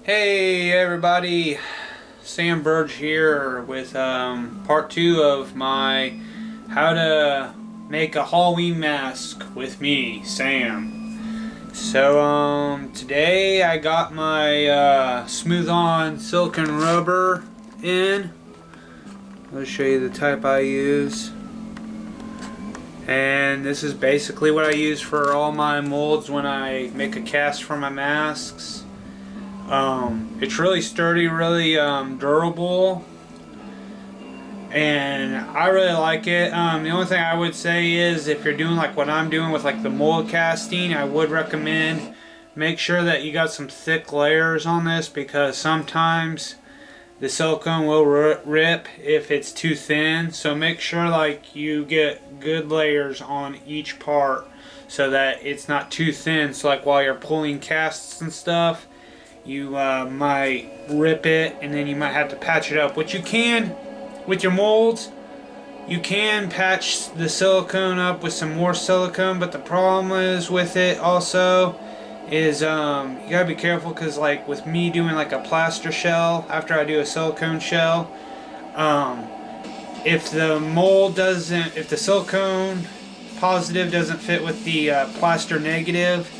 Hey everybody, Sam Burge here with part 2 of my how to make a Halloween mask with me, Sam. So today I got my smooth on silicone rubber in. I'll show you the type I use. And this is basically what I use for all my molds when I make a cast for my masks. It's really sturdy, really durable, and I really like it. The only thing I would say is if you're doing like what I'm doing with like the mold casting, I would recommend make sure that you got some thick layers on this, because sometimes the silicone will rip if it's too thin. So make sure like you get good layers on each part so that it's not too thin, so like while you're pulling casts and stuff, you might rip it and then you might have to patch it up. What you can with your molds, you can patch the silicone up with some more silicone, but the problem is with it also is you gotta be careful, because like with me doing like a plaster shell after I do a silicone shell, if the mold doesn't, if the silicone positive doesn't fit with the plaster negative,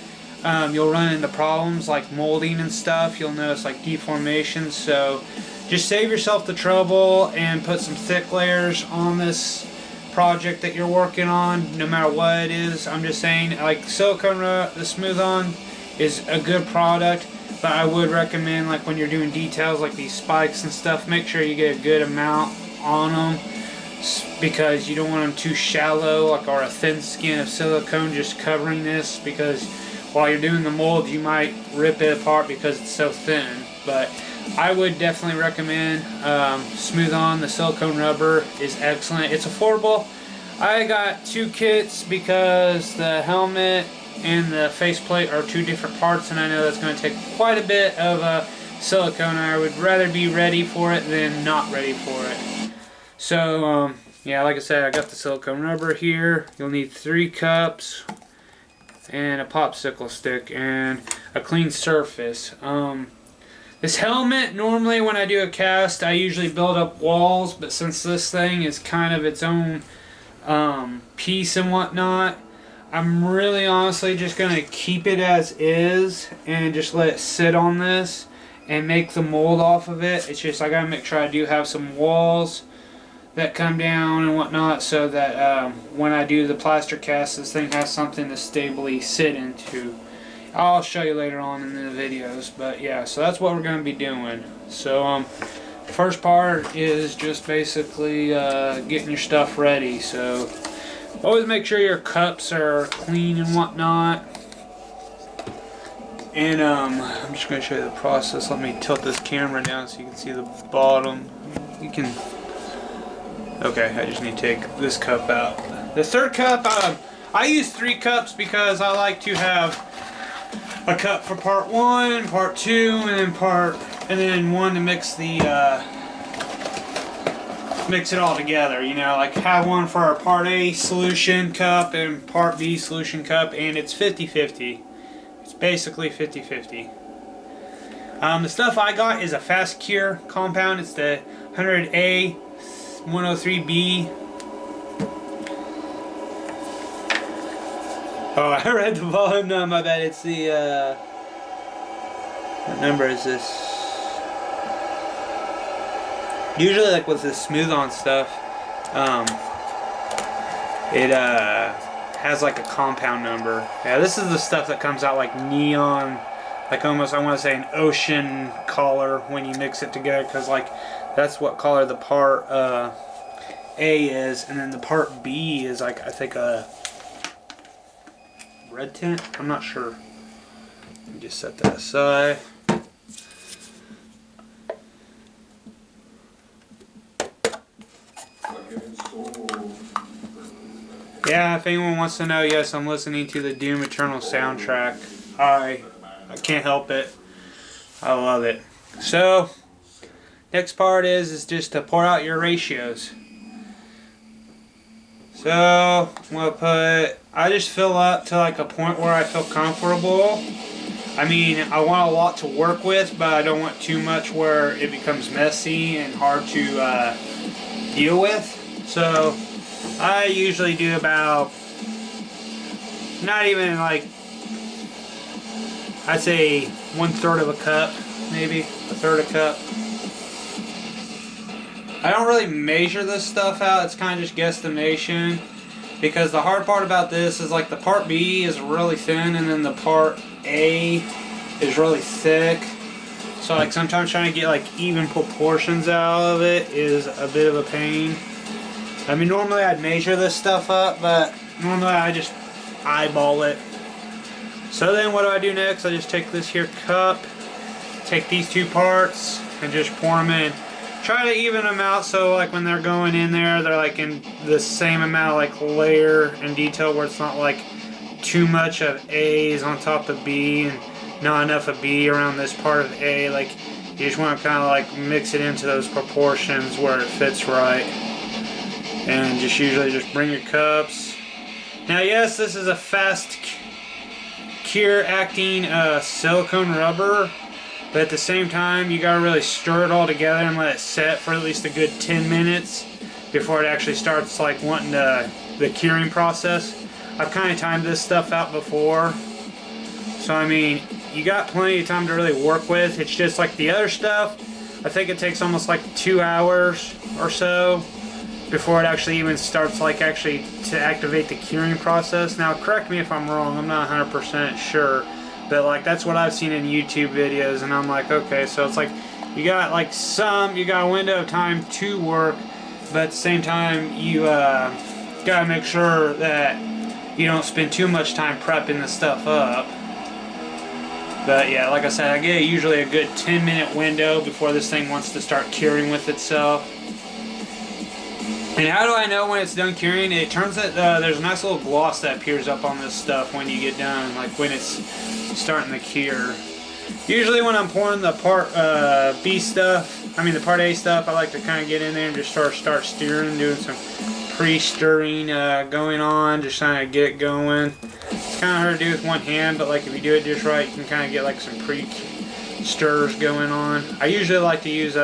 you'll run into problems like molding and stuff. You'll notice like deformations. So just save yourself the trouble and put some thick layers on this project that you're working on, no matter what it is. I'm just saying, like silicone, the smooth on is a good product, but I would recommend like when you're doing details like these spikes and stuff, make sure you get a good amount on them, because you don't want them too shallow, like, or a thin skin of silicone just covering this, because while you're doing the mold you might rip it apart because it's so thin. But I would definitely recommend Smooth On. The silicone rubber is excellent. It's affordable. I got 2 kits because the helmet and the faceplate are 2 different parts, and I know that's going to take quite a bit of silicone. I would rather be ready for it than not ready for it. So yeah, like I said, I got the silicone rubber here. You'll need 3 cups and a popsicle stick and a clean surface. This helmet, normally when I do a cast I usually build up walls, but since this thing is kind of its own piece and whatnot, I'm really honestly just going to keep it as is and just let it sit on this and make the mold off of it. It's just I gotta make sure I do have some walls that come down and whatnot, so that when I do the plaster cast, this thing has something to stably sit into. I'll show you later on in the videos, but yeah, so that's what we're going to be doing. So first part is just basically getting your stuff ready. So always make sure your cups are clean and whatnot. And I'm just going to show you the process. Let me tilt this camera down so you can see the bottom. You can. Okay, I just need to take this cup out. The third cup, I use 3 cups because I like to have a cup for part 1, part 2, and then one to mix the mix it all together. You know, like have one for our part A solution cup and part B solution cup, and it's 50-50. It's basically 50-50. The stuff I got is a fast cure compound. It's the 100A 103B. Oh, I read the volume. No, my bad. It's the what number is this? Usually, like with the smooth on stuff, it has like a compound number. Yeah, this is the stuff that comes out like neon, like almost, I want to say, an ocean color when you mix it together, because like that's what color the part A is, and then the part B is like, I think, a red tint. I'm not sure. Let me just set that aside. Yeah, if anyone wants to know, yes, I'm listening to the Doom Eternal soundtrack. I can't help it. I love it. So next part is just to pour out your ratios. So I'm gonna put, I just fill up to like a point where I feel comfortable. I mean, I want a lot to work with, but I don't want too much where it becomes messy and hard to deal with. So I usually do about, not even like, I'd say 1/3 of a cup, maybe a third a cup. I don't really measure this stuff out, it's kind of just guesstimation, because the hard part about this is like the part B is really thin and then the part A is really thick. So like sometimes trying to get like even proportions out of it is a bit of a pain. I mean, normally I'd measure this stuff up, but normally I just eyeball it. So then what do I do next? I just take this here cup, take these two parts and just pour them in. Try to even them out so like when they're going in there, they're like in the same amount of like layer and detail, where it's not like too much of A's on top of B and not enough of B around this part of A. Like you just want to kind of like mix it into those proportions where it fits right. And just usually just bring your cups. Now yes, this is a fast cure acting silicone rubber. But at the same time, you gotta really stir it all together and let it set for at least a good 10 minutes before it actually starts like wanting the curing process. I've kind of timed this stuff out before. So I mean, you got plenty of time to really work with. It's just like the other stuff, I think it takes almost like 2 hours or so before it actually even starts like actually to activate the curing process. Now correct me if I'm wrong, I'm not 100% sure. But like that's what I've seen in YouTube videos, and I'm like, okay, so it's like you got like you got a window of time to work, but at the same time you gotta make sure that you don't spend too much time prepping this stuff up. But yeah, like I said, I get usually a good 10-minute window before this thing wants to start curing with itself. And how do I know when it's done curing? It turns out there's a nice little gloss that appears up on this stuff when you get done, like when it's starting to cure. Usually when I'm pouring the part B stuff, I mean the part A stuff, I like to kind of get in there and just start stirring, doing some pre-stirring going on, just trying to get it going. It's kind of hard to do with one hand, but like if you do it just right, you can kind of get like some pre-stirs going on. I usually like to use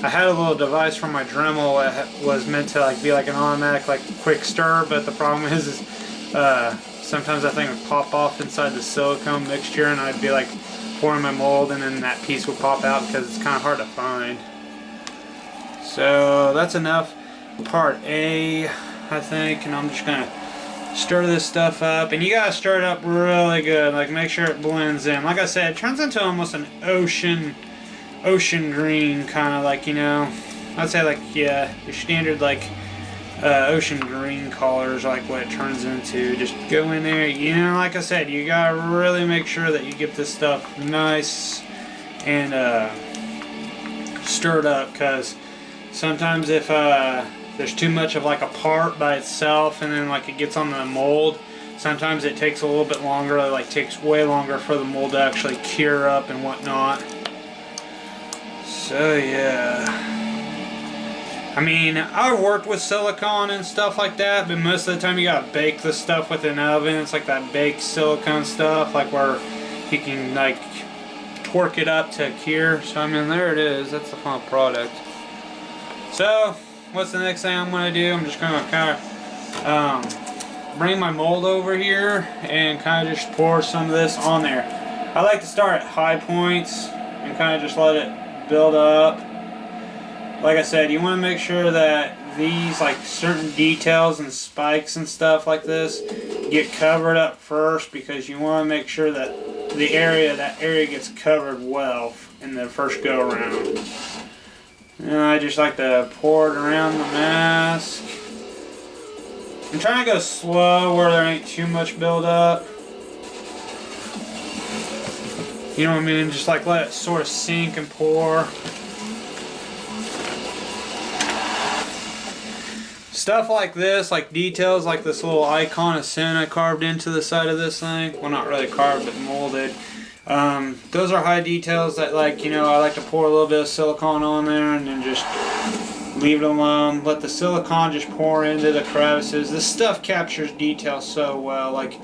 I had a little device from my Dremel that was meant to like be like an automatic like quick stir, but the problem is sometimes that thing would pop off inside the silicone mixture and I'd be like pouring my mold and then that piece would pop out because it's kind of hard to find. So that's enough part A, I think, and I'm just gonna stir this stuff up, and you gotta stir it up really good, like make sure it blends in. Like I said, it turns into almost an ocean green, kind of like, you know, I'd say like, yeah, your standard like ocean green colors, like what it turns into. Just go in there, you know, like I said, you gotta really make sure that you get this stuff nice and stirred up, because sometimes if there's too much of like a part by itself and then like it gets on the mold, sometimes it takes a little bit longer. It like takes way longer for the mold to actually cure up and whatnot. So yeah, I mean, I've worked with silicone and stuff like that, but most of the time you gotta bake the stuff with an oven. It's like that baked silicone stuff, like where you can like torque it up to cure. So I mean, there it is. That's the final product. So what's the next thing I'm gonna do? I'm just gonna kind of bring my mold over here and kind of just pour some of this on there. I like to start at high points and kind of just let it build up. Like I said, you want to make sure that these like certain details and spikes and stuff like this get covered up first, because you want to make sure that that area gets covered well in the first go around. And I just like to pour it around the mask. I'm trying to go slow where there ain't too much build up. You know what I mean? Just like let it sort of sink and pour. Stuff like this, like details like this little icon of sin I carved into the side of this thing. Well, not really carved, but molded. Those are high details that, like, you know, I like to pour a little bit of silicone on there and then just leave it alone. Let the silicone just pour into the crevices. This stuff captures detail so well. Like,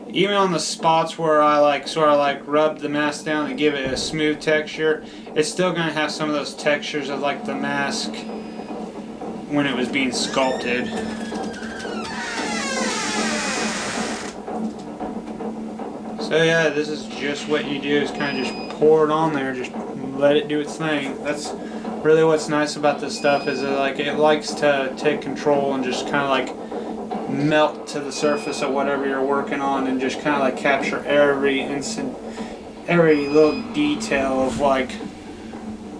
even on the spots where I like sort of like rub the mask down to give it a smooth texture, it's still going to have some of those textures of like the mask when it was being sculpted. So yeah, this is just what you do, is kind of just pour it on there, just let it do its thing. That's really what's nice about this stuff, is that it likes to take control and just kind of like melt to the surface of whatever you're working on, and just kind of like capture every little detail of like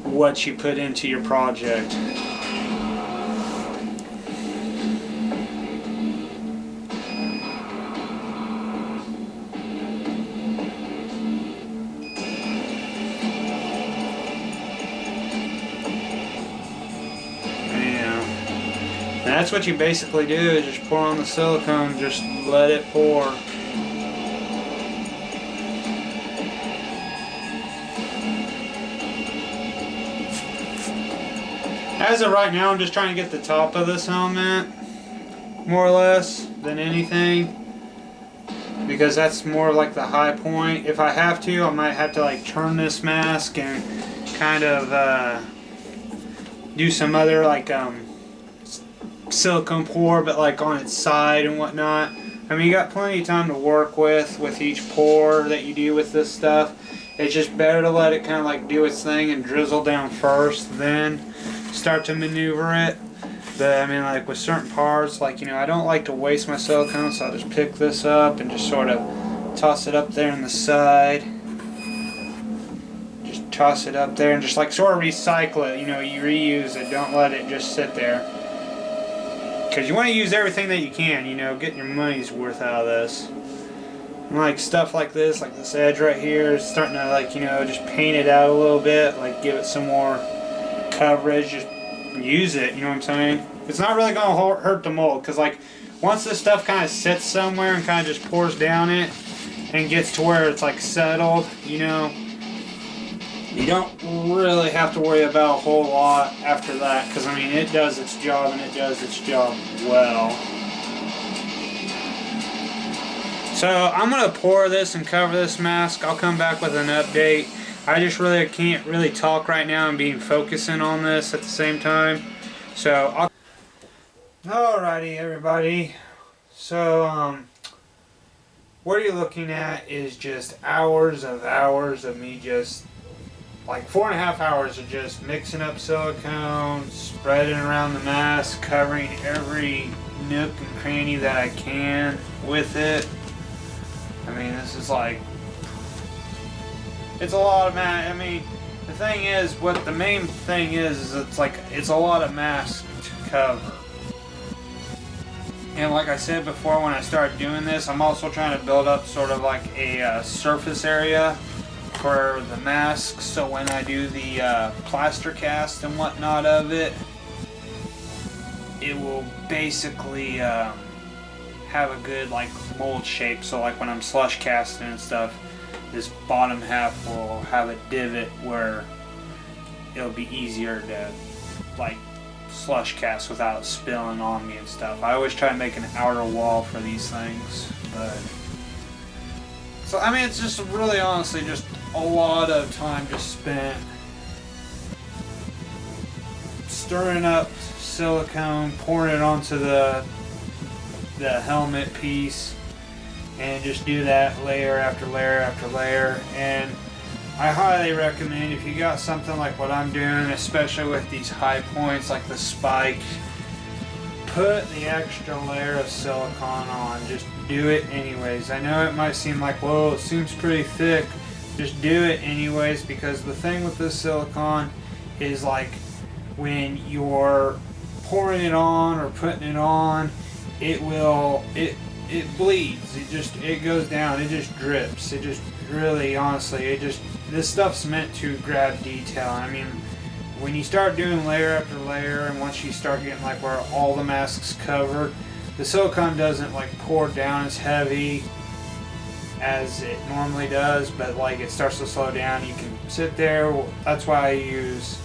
what you put into your project. That's what you basically do, is just pour on the silicone, just let it pour. As of right now, I'm just trying to get the top of this helmet, more or less, than anything, because that's more like the high point. If I have to, I might have to like turn this mask and kind of do some other like silicone pour, but like on its side and whatnot. I mean, you got plenty of time to work with each pour that you do with this stuff. It's just better to let it kind of like do its thing and drizzle down first, then start to maneuver it. But I mean, like with certain parts, like, you know, I don't like to waste my silicone, so I'll just pick this up and just sort of toss it up there on the side. Just toss it up there and just like sort of recycle it, you know, you reuse it, don't let it just sit there. Because you want to use everything that you can, you know, get your money's worth out of this. And like stuff like this edge right here is starting to like, you know, just paint it out a little bit, like give it some more coverage, just use it, you know what I'm saying? It's not really going to hurt the mold, because like once this stuff kind of sits somewhere and kind of just pours down it and gets to where it's like settled, you know, you don't really have to worry about a whole lot after that, because I mean, it does its job, and it does its job well. So I'm going to pour this and cover this mask. I'll come back with an update. I just really can't really talk right now and be focusing on this at the same time. So alrighty everybody. So what you're looking at is just hours of me just like 4.5 hours of just mixing up silicone, spreading around the mask, covering every nook and cranny that I can with it. I mean, this is like, it's a lot of mask. I mean, the thing is, what the main thing is it's like, it's a lot of mask to cover. And like I said before, when I started doing this, I'm also trying to build up sort of like a surface area for the mask, so when I do the plaster cast and whatnot of it, it will basically have a good like mold shape. So like when I'm slush casting and stuff, this bottom half will have a divot where it'll be easier to like slush cast without spilling on me and stuff. I always try to make an outer wall for these things, but so I mean, it's just really honestly just a lot of time just spent stirring up silicone, pouring it onto the helmet piece, and just do that layer after layer after layer. And I highly recommend, if you got something like what I'm doing, especially with these high points like the spike, put the extra layer of silicone on. Just do it anyways. I know it might seem like, whoa, it seems pretty thick. Just do it anyways, because the thing with this silicone is like when you're pouring it on or putting it on, it bleeds. It goes down. It just drips. It just really, honestly, this stuff's meant to grab detail. I mean, when you start doing layer after layer, and once you start getting like where all the mask's covered, the silicone doesn't like pour down as heavy as it normally does, but like it starts to slow down. You can sit there. That's why I use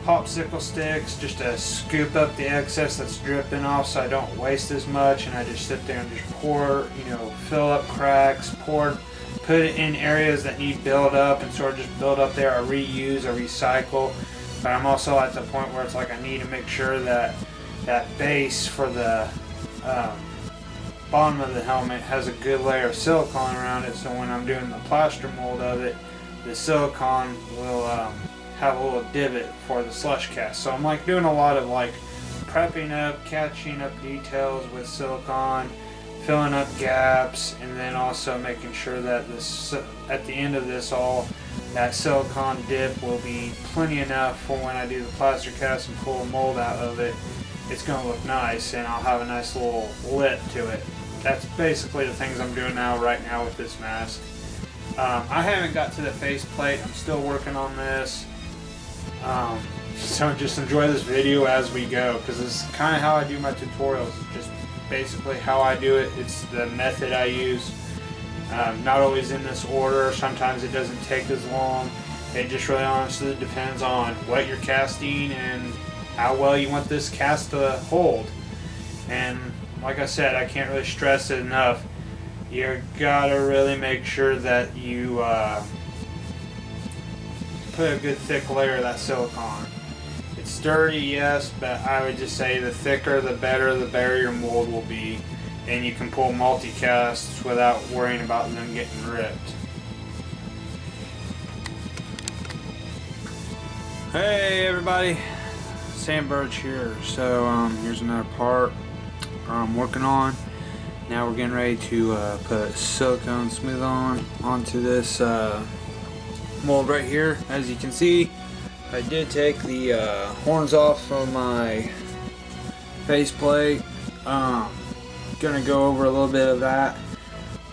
popsicle sticks just to scoop up the excess that's dripping off so I don't waste as much, and I just sit there and just pour, fill up cracks, put it in areas that need build up and sort of just build up there. I reuse, I recycle, but I'm also at the point where it's like I need to make sure that that base for the bottom of the helmet has a good layer of silicone around it, so when I'm doing the plaster mold of it, the silicone will have a little divot for the slush cast. So I'm like doing a lot of like prepping up, catching up details with silicone, filling up gaps, and then also making sure that this, at the end of this all, that silicone dip will be plenty enough for when I do the plaster cast and pull a mold out of it. It's going to look nice, and I'll have a nice little lip to it. That's basically the things I'm doing right now with this mask. I haven't got to the face plate. I'm still working on this. So just enjoy this video as we go, because this is kind of how I do my tutorials. Just basically how I do it. It's the method I use. Not always in this order. Sometimes it doesn't take as long. It just really honestly depends on what you're casting and how well you want this cast to hold. And like I said, I can't really stress it enough. You gotta really make sure that you put a good thick layer of that silicone. It's sturdy, yes, but I would just say the thicker the better your mold will be, and you can pull multicasts without worrying about them getting ripped. Hey everybody, Sam Birch here. So here's another part I'm working on. Now we're getting ready to put silicone smooth onto this mold right here. As you can see, I did take the horns off from my faceplate. Gonna go over a little bit of that.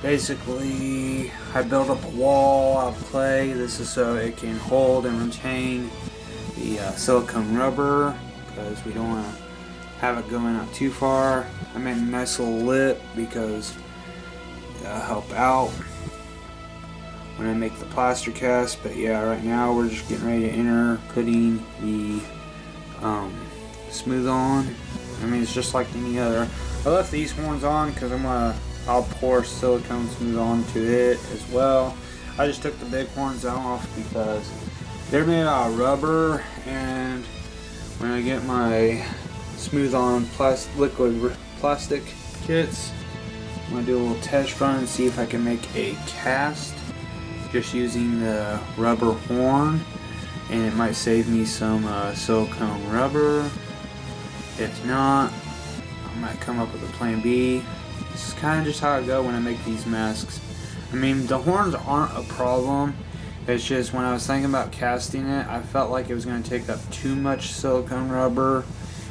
Basically, I built up a wall out of clay. This is so it can hold and retain the silicone rubber, because we don't want to have it going out too far. I made a nice little lip because it'll help out when I make the plaster cast. But yeah, right now we're just getting ready to enter putting the smooth on. I mean, it's just like any other. I left these horns on because I'll pour silicone smooth onto it as well. I just took the big horns off because they're made out of rubber, and when I get my smooth on liquid plastic kits, I'm going to do a little test run and see if I can make a cast just using the rubber horn, and it might save me some silicone rubber. If not, I might come up with a plan B. This is kind of just how I go when I make these masks. I mean, the horns aren't a problem. It's just when I was thinking about casting it, I felt like it was going to take up too much silicone rubber,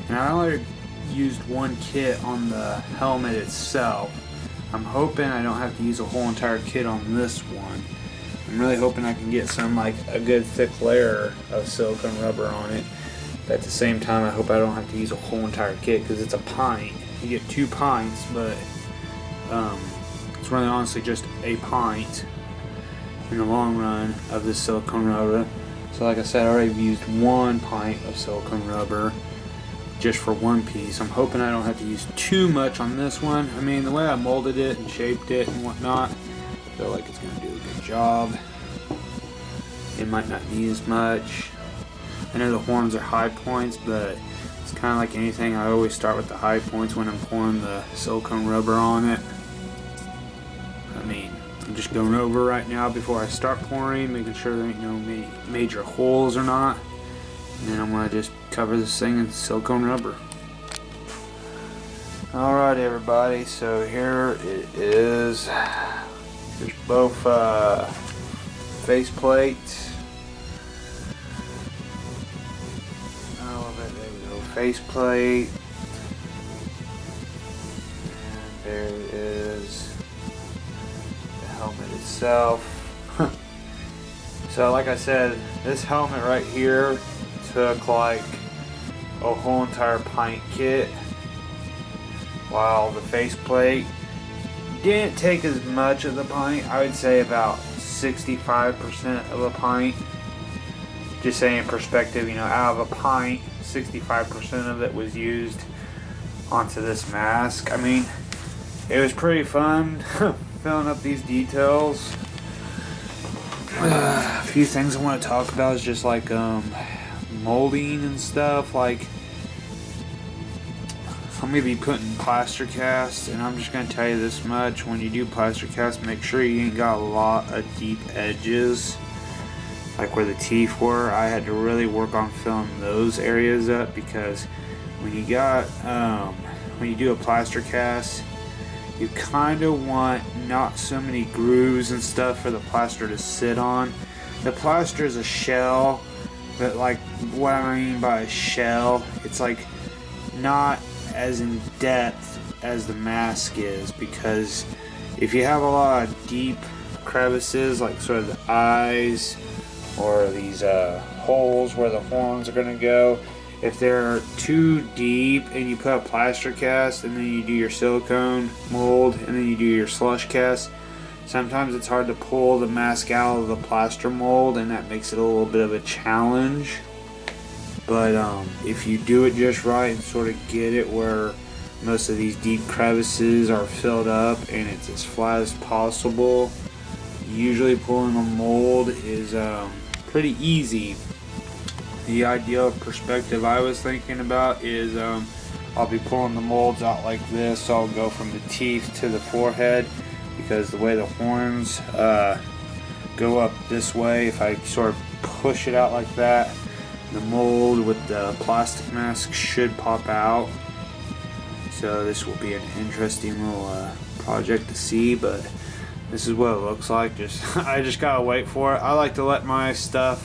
and I only used one kit on the helmet itself. I'm hoping I don't have to use a whole entire kit on this one. I'm really hoping I can get some, like, a good thick layer of silicone rubber on it. But at the same time, I hope I don't have to use a whole entire kit, because it's a pint. You get 2 pints, but it's really honestly just a pint in the long run of this silicone rubber. So like I said, I already used 1 pint of silicone rubber just for one piece. I'm hoping I don't have to use too much on this one. I mean, the way I molded it and shaped it and whatnot, I feel like it's going to do a good job. It might not need as much. I know the horns are high points, but it's kind of like anything. I always start with the high points when I'm pouring the silicone rubber on it. I mean, I'm just going over right now before I start pouring, making sure there ain't no major holes or not. And then I'm going to just cover this thing in silicone rubber. Alright everybody, so here it is. There's both face plates. Face plate, and there it is, the helmet itself. So like I said, this helmet right here took like a whole entire pint kit, while the face plate didn't take as much of the pint. I would say about 65% of a pint. just saying in perspective, you know, out of a pint, 65% of it was used onto this mask. I mean, it was pretty fun filling up these details. A few things I want to talk about is just like molding and stuff. Like, I'm going to be putting plaster casts, and I'm just going to tell you this much: when you do plaster casts, make sure you ain't got a lot of deep edges, like where the teeth were. I had to really work on filling those areas up, because when you got when you do a plaster cast, you kind of want not so many grooves and stuff for the plaster to sit on. The plaster is a shell, but like what I mean by a shell, it's like not as in depth as the mask is, because if you have a lot of deep crevices, like sort of the eyes or these holes where the horns are going to go, if they're too deep and you put a plaster cast and then you do your silicone mold and then you do your slush cast, sometimes it's hard to pull the mask out of the plaster mold, and that makes it a little bit of a challenge. But if you do it just right and sort of get it where most of these deep crevices are filled up and it's as flat as possible, usually pulling a mold is pretty easy. The ideal perspective I was thinking about is I'll be pulling the molds out like this, so I'll go from the teeth to the forehead, because the way the horns go up this way, if I sort of push it out like that, the mold with the plastic mask should pop out. So this will be an interesting little project to see, but this is what it looks like. I just gotta wait for it. I like to let my stuff,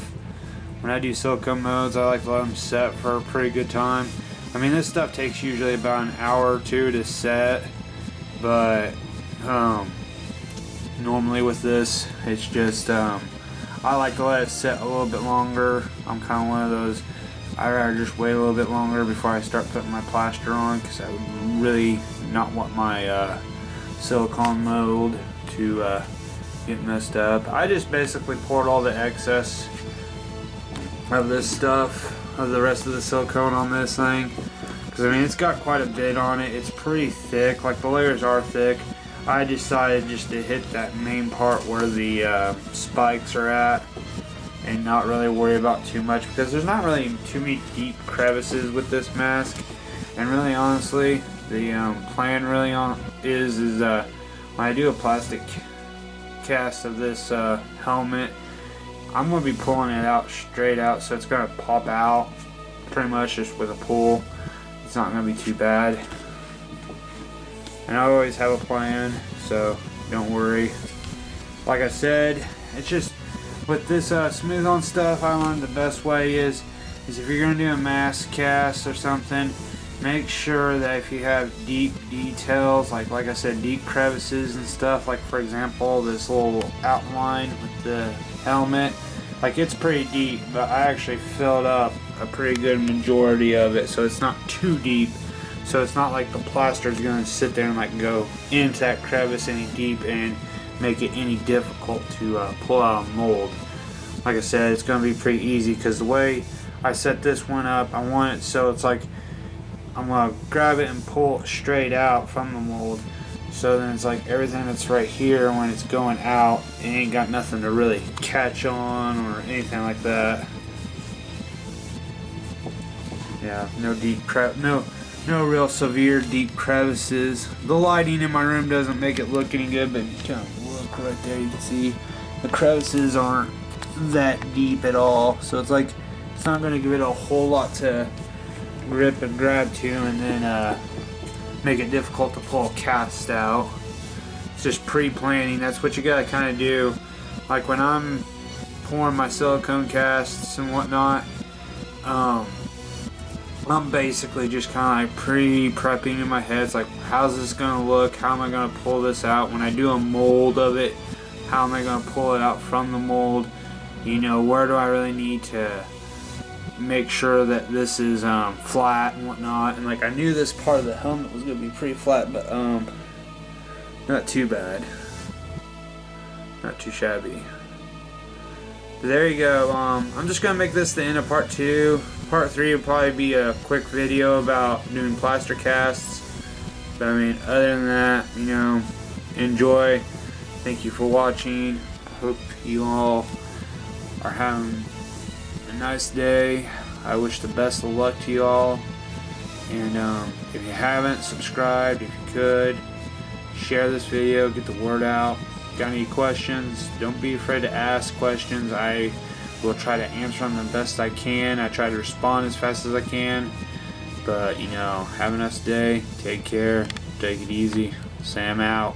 when I do silicone molds, I like to let them set for a pretty good time. I mean, this stuff takes usually about an hour or two to set, but normally with this, it's just I like to let it set a little bit longer. I'm kind of one of those, I'd rather just wait a little bit longer before I start putting my plaster on, because I would really not want my silicone mold to get messed up. I just basically poured all the excess of this stuff, of the rest of the silicone on this thing, because I mean, it's got quite a bit on it. It's pretty thick, like the layers are thick. I decided just to hit that main part where the spikes are at and not really worry about too much, because there's not really too many deep crevices with this mask. And really honestly, the plan really is when I do a plastic cast of this helmet, I'm going to be pulling it out straight out, so it's going to pop out pretty much just with a pull. It's not going to be too bad. And I always have a plan, so don't worry. Like I said, it's just with this smooth on stuff, I learned the best way is if you're going to do a mask cast or something, make sure that if you have deep details, like I said, deep crevices and stuff, like for example this little outline with the helmet, like it's pretty deep, but I actually filled up a pretty good majority of it, so it's not too deep. So it's not like the plaster is going to sit there and like go into that crevice any deep and make it any difficult to pull out a mold. Like I said, it's going to be pretty easy, because the way I set this one up, I want it so it's like I'm going to grab it and pull it straight out from the mold. So then it's like everything that's right here, when it's going out, it ain't got nothing to really catch on or anything like that. Yeah, no deep no real severe deep crevices. The lighting in my room doesn't make it look any good, but if you kind of look right there, you can see the crevices aren't that deep at all. So it's like, it's not going to give it a whole lot to grip and grab to, and then make it difficult to pull a cast out. It's just pre-planning. That's what you got to kind of do. Like when I'm pouring my silicone casts and whatnot, I'm basically just kind of like pre-prepping in my head. It's like, how's this going to look? How am I going to pull this out? When I do a mold of it, how am I going to pull it out from the mold? You know, where do I really need to make sure that this is flat and whatnot? And like, I knew this part of the helmet was going to be pretty flat, but not too bad. Not too shabby. there you go. I'm just gonna make this the end of part 2. Part 3 will probably be a quick video about doing plaster casts. But I mean, other than that, you know, enjoy. Thank you for watching. I hope you all are having a nice day. I wish the best of luck to you all. And if you haven't subscribed, if you could, share this video, get the word out. Got any questions? Don't be afraid to ask questions. I will try to answer them the best I can. I try to respond as fast as I can. But, you know, have a nice day. Take care. Take it easy. Sam out.